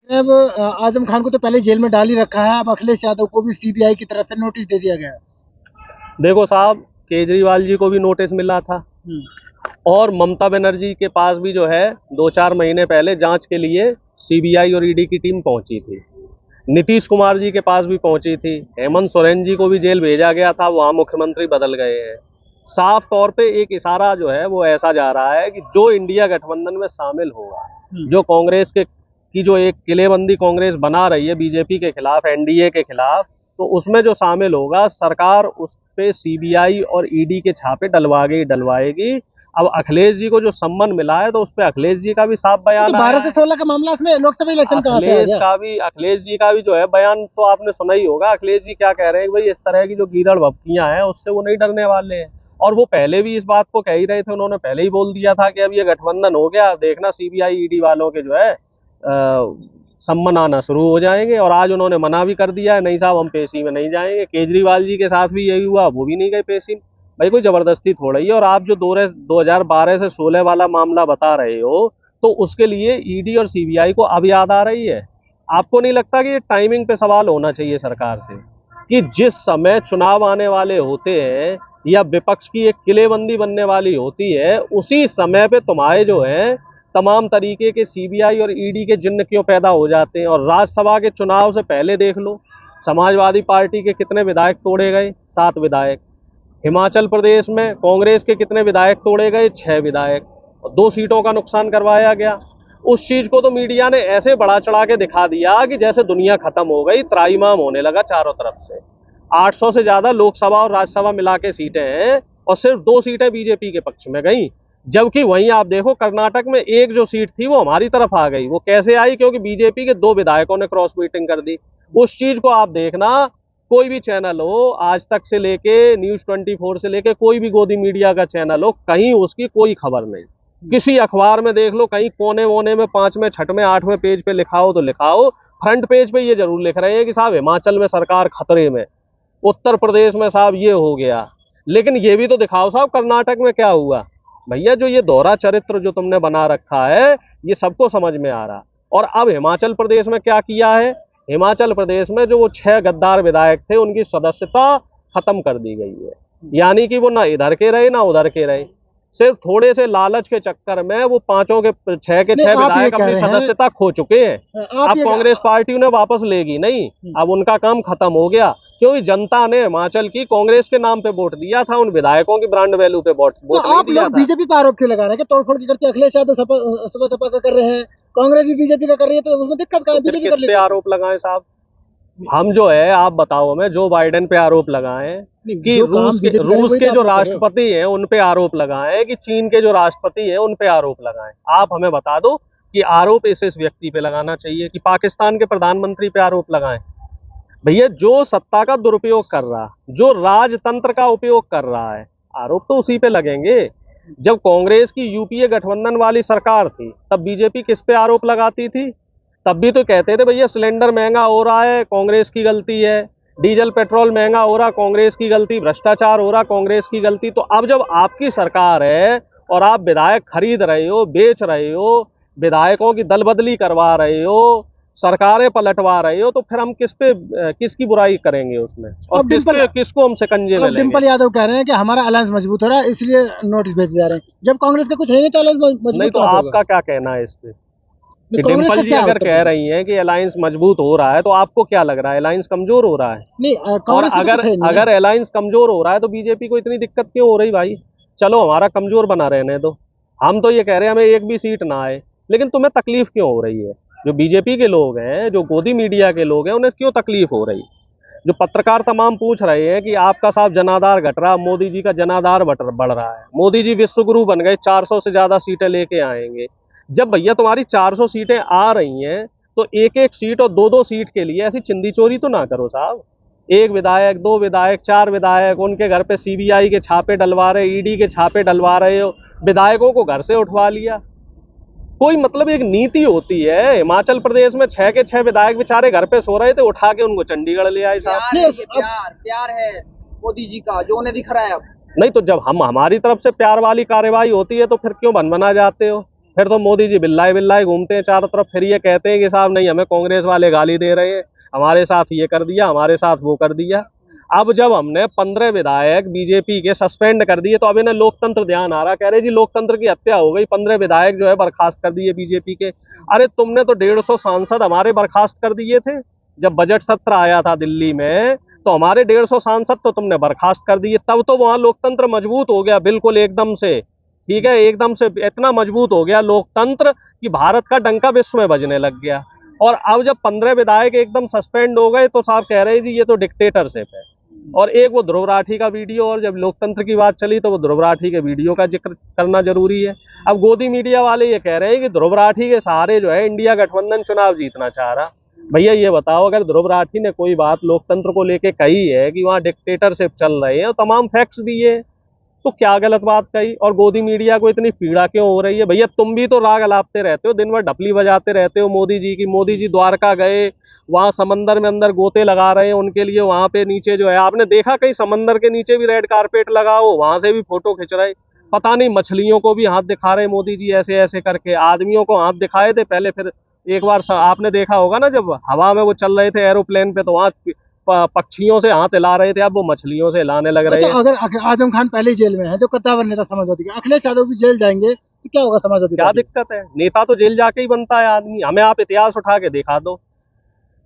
अब आजम खान को तो पहले जेल में डाल ही रखा है, अब अखिलेश यादव को भी सीबीआई की तरफ से नोटिस दे दिया गया है। देखो साहब, केजरीवाल जी को भी नोटिस मिला था और ममता बनर्जी के पास भी जो है 2-4 महीने पहले जांच के लिए सीबीआई और ईडी की टीम पहुंची थी। नीतीश कुमार जी के पास भी पहुंची थी। हेमंत सोरेन जी को भी जेल भेजा गया था, वहां मुख्यमंत्री बदल गए हैं। साफ तौर पे एक इशारा जो है वो ऐसा जा रहा है कि जो इंडिया गठबंधन में शामिल होगा, जो कांग्रेस के की जो एक किलेबंदी कांग्रेस बना रही है बीजेपी के खिलाफ, एनडीए के खिलाफ, तो उसमें जो शामिल होगा सरकार उस पे सीबीआई और ईडी के छापे डलवाएगी। अब अखिलेश जी को जो सम्मन मिला है तो उस पे अखिलेश जी का भी साफ तो बयान आया 12 से है। 16 का मामला, इसमें लोकसभा इलेक्शन कहाँ पे आ गया? अखिलेश जी का भी जो है बयान तो आपने सुना ही होगा। अखिलेश जी क्या कह रहे हैं कि भाई इस तरह की जो गीदड़ भभकियां हैं उससे वो नहीं डरने वाले हैं। और वो पहले भी इस बात को कह ही रहे थे, उन्होंने पहले ही बोल दिया था कि अब ये गठबंधन हो गया, देखना सीबीआई ईडी वालों के जो है सम्मन आना शुरू हो जाएंगे। और आज उन्होंने मना भी कर दिया है, नहीं साहब हम पेशी में नहीं जाएंगे। केजरीवाल जी के साथ भी यही हुआ, वो भी नहीं गए पेशी में। भाई कोई जबरदस्ती थोड़ा ही है। और आप जो 2012 से 16 वाला मामला बता रहे हो, तो उसके लिए ईडी और सीबीआई को अब याद आ रही है। आपको नहीं लगता कि ये टाइमिंग पे सवाल होना चाहिए सरकार से, कि जिस समय चुनाव आने वाले होते हैं या विपक्ष की एक किलेबंदी बनने वाली होती है, उसी समय पे तुम्हारे जो है तमाम तरीके के सीबीआई और ईडी के जिन्न क्यों पैदा हो जाते हैं। और राज्यसभा के चुनाव से पहले देख लो, समाजवादी पार्टी के कितने विधायक तोड़े गए, 7 विधायक। हिमाचल प्रदेश में कांग्रेस के कितने विधायक तोड़े गए, 6 विधायक, और 2 सीटों का नुकसान करवाया गया। उस चीज को तो मीडिया ने ऐसे बढ़ा चढ़ा के दिखा दिया कि जैसे दुनिया खत्म हो गई, त्राईमाम होने लगा चारों तरफ से। 800 से ज्यादा लोकसभा और राज्यसभा मिला के सीटें हैं और सिर्फ 2 सीटें बीजेपी के पक्ष में गई। जबकि वहीं आप देखो कर्नाटक में एक जो सीट थी वो हमारी तरफ आ गई। वो कैसे आई? क्योंकि बीजेपी के 2 विधायकों ने क्रॉस वोटिंग कर दी। उस चीज को आप देखना, कोई भी चैनल हो, आज तक से लेके न्यूज 24 से लेके कोई भी गोदी मीडिया का चैनल हो, कहीं उसकी कोई खबर नहीं। किसी अखबार में देख लो, कहीं कोने वोने में 5वें 6वें 8वें पेज पे लिखाओ तो लिखाओ, फ्रंट पेज पे ये जरूर लिख रहे हैं कि साहब हिमाचल में सरकार खतरे में, उत्तर प्रदेश में साहब ये हो गया। लेकिन ये भी तो दिखाओ साहब कर्नाटक में क्या हुआ। भैया जो ये दोहरा चरित्र जो तुमने बना रखा है, ये सबको समझ में आ रहा। और अब हिमाचल प्रदेश में क्या किया है? हिमाचल प्रदेश में जो वो 6 गद्दार विधायक थे, उनकी सदस्यता खत्म कर दी गई है। यानी कि वो ना इधर के रहे ना उधर के रहे। सिर्फ थोड़े से लालच के चक्कर में वो 6 के 6 विधायक अपनी सदस्यता खो चुके हैं। अब कांग्रेस पार्टी उन्हें वापस लेगी नहीं, अब उनका काम खत्म हो गया। क्योंकि जनता ने हिमाचल की कांग्रेस के नाम पे वोट दिया था, उन विधायकों की ब्रांड वैल्यू पे वोट नहीं आप दिया लोग था। बीजेपी पर आरोप क्यों लगा रहे हैं कि तोड़फोड़ की करती है? अखिलेश यादव सपा सपा का कर रहे हैं, कांग्रेस भी बीजेपी का कर रही है, तो उसमें दिक्कत कहाँ है? बीजेपी कर किस पे लेती है। आरोप लगाएं साहब? हम जो है, आप बताओ हमें, जो बाइडेन पे आरोप लगाएं कि जो काम रूस बीजेपी करे के वही तो जो आप लोग कर रहे हो। राष्ट्रपति हैं उन पे आरोप लगाएं, कि चीन के जो राष्ट्रपति हैं उन पे आरोप लगाएं। आप हमें बता दो कि आरोप इस व्यक्ति पे लगाना चाहिए कि पाकिस्तान के प्रधानमंत्री पे आरोप लगाएं। भैया जो सत्ता का दुरुपयोग कर रहा, जो राजतंत्र का उपयोग कर रहा है, आरोप तो उसी पे लगेंगे। जब कांग्रेस की यूपीए गठबंधन वाली सरकार थी, तब बीजेपी किस पे आरोप लगाती थी? तब भी तो कहते थे भैया सिलेंडर महंगा हो रहा है, कांग्रेस की गलती है। डीजल पेट्रोल महंगा हो रहा, कांग्रेस की गलती। भ्रष्टाचार हो रहा, कांग्रेस की गलती। तो अब जब आपकी सरकार है और आप विधायक खरीद रहे हो, बेच रहे हो, विधायकों की दल बदली करवा रहे हो, सरकारें पलटवा रहे हो, तो फिर हम किसकी बुराई करेंगे उसमें? और किसको हम शिकंजे में अब लेंगे? डिम्पल यादव कह रहे हैं कि हमारा अलायंस मजबूत हो रहा है, इसलिए नोटिस भेजे जा रहे हैं। जब कांग्रेस का कुछ है नहीं तो अलायंस मजबूत नहीं तो कहाँ से आपका क्या कहना है इस पे? कि कांग्रेस का डिम्पल जी क्या अगर उत्तर कह है? रही हैं कि अलायंस मजबूत हो रहा है, तो आपको क्या लग रहा है, अलायंस कमजोर हो रहा है? नहीं, और कांग्रेस का तो अगर कुछ है नहीं अगर अलायंस कमजोर हो रहा है तो बीजेपी को इतनी दिक्कत क्यों हो रही भाई? चलो हमारा कमजोर बना रहने दो, हम तो ये कह रहे हैं हमें एक भी सीट ना आए, लेकिन तुम्हें तकलीफ क्यों हो रही है? जो बीजेपी के लोग हैं, जो गोदी मीडिया के लोग हैं, उन्हें क्यों तकलीफ हो रही? जो पत्रकार तमाम पूछ रहे हैं कि आपका साहब जनाधार घट रहा, मोदी जी का जनाधार बढ़ रहा है, मोदी जी विश्व गुरु बन गए, 400 से ज्यादा सीटें लेके आएंगे। जब भैया तुम्हारी 400 सीटें आ रही हैं, तो एक एक सीट और 2-2 सीट के लिए ऐसी चिंदी चोरी तो ना करो साहब। 1 विधायक, 2 विधायक, 4 विधायक, उनके घर पे सीबीआई के छापे डलवा रहे, ईडी के छापे डलवा रहे हो, विधायकों को घर से उठवा लिया। कोई मतलब एक नीति होती है। हिमाचल प्रदेश में 6 के 6 विधायक बेचारे घर पे सो रहे थे, उठा के उनको चंडीगढ़ ले आए साहब। प्यार है, ये प्यार है मोदी जी का, जो उन्हें दिख रहा है अब। नहीं तो जब हमारी तरफ से प्यार वाली कार्यवाही होती है तो फिर क्यों भनभना जाते हो? फिर तो मोदी जी बिल्लाए बिल्लाए घूमते हैं चारों तरफ, फिर ये कहते हैं कि साहब नहीं हमें कांग्रेस वाले गाली दे रहे हैं, हमारे साथ ये कर दिया, हमारे साथ वो कर दिया। अब जब हमने 15 विधायक बीजेपी के सस्पेंड कर दिए तो अब इन्हें लोकतंत्र ध्यान आ रहा, कह रहे जी लोकतंत्र की हत्या हो गई, 15 विधायक जो है बर्खास्त कर दिए बीजेपी के। अरे तुमने तो 150 सांसद हमारे बर्खास्त कर दिए थे जब बजट सत्र आया था दिल्ली में, तो हमारे 150 सांसद तो तुमने बर्खास्त कर दिए, तब तो वहां लोकतंत्र मजबूत हो गया बिल्कुल एकदम से। ठीक है, एकदम से इतना मजबूत हो गया लोकतंत्र कि भारत का डंका विश्व में बजने लग गया। और अब जब 15 विधायक एकदम सस्पेंड हो गए तो साहब कह रहे हैं जी ये तो डिक्टेटरशिप है। और एक वो ध्रुव राठी का वीडियो, और जब लोकतंत्र की बात चली तो वो ध्रुव राठी के वीडियो का जिक्र करना जरूरी है। अब गोदी मीडिया वाले ये कह रहे हैं कि ध्रुव राठी के सहारे जो है इंडिया गठबंधन चुनाव जीतना चाह रहा। भैया ये बताओ, अगर ध्रुव राठी ने कोई बात लोकतंत्र को लेके कही है कि वहाँ डिक्टेटरशिप चल रही है और तमाम फैक्ट्स दिए, तो क्या गलत बात कही? और गोदी मीडिया को इतनी पीड़ा क्यों हो रही है? भैया तुम भी तो राग अलापते रहते हो, दिन भर ढपली बजाते रहते हो मोदी जी की। मोदी जी द्वारका गए, वहां समंदर में अंदर गोते लगा रहे हैं उनके लिए, वहां पे नीचे जो है आपने देखा कहीं समंदर के नीचे भी रेड कारपेट लगा हो, वहां से भी फोटो खिंच रहे। पता नहीं मछलियों को भी हाथ दिखा रहे मोदी जी ऐसे ऐसे करके, आदमियों को हाथ दिखाए थे पहले, फिर एक बार आपने देखा होगा ना जब हवा में वो चल रहे थे एरोप्लेन पे, तो वहां पक्षियों से हाथ हिला रहे थे, अब वो मछलियों से हिलाने लग रहे अच्छा, हैं। अगर आजम खान पहले ही जेल में है, जो कद्दावर नेता समाजवादी के, अखिलेश यादव भी जेल जाएंगे तो क्या होगा समाजवादी क्या पार्टी? दिक्कत है? नेता तो जेल जाके ही बनता है आदमी। हमें आप इतिहास उठा के दिखा दो,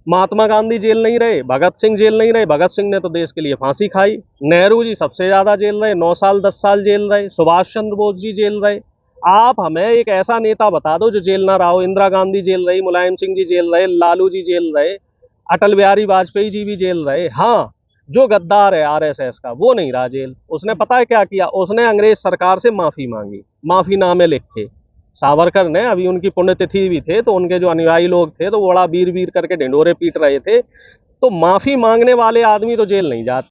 महात्मा गांधी जेल नहीं रहे, भगत सिंह जेल नहीं रहे, भगत सिंह ने तो देश के लिए फांसी खाई। नेहरू जी सबसे ज्यादा जेल रहे, 9 साल 10 साल जेल रहे। सुभाष चंद्र बोस जी जेल रहे। आप हमें एक ऐसा नेता बता दो जो जेल ना रहा हो। इंदिरा गांधी जेल रही, मुलायम सिंह जी जेल रहे, लालू जी जेल रहे, अटल बिहारी वाजपेयी जी भी जेल रहे। हाँ, जो गद्दार है आरएसएस का वो नहीं रहा जेल। उसने पता है क्या किया? उसने अंग्रेज सरकार से माफी मांगी, माफीनामे लिखे। सावरकर ने, अभी उनकी पुण्यतिथि भी थे, तो उनके जो अनुयायी लोग थे तो वो बड़ा वीर वीर करके ढिंडोरे पीट रहे थे। तो माफी मांगने वाले आदमी तो जेल नहीं जाते।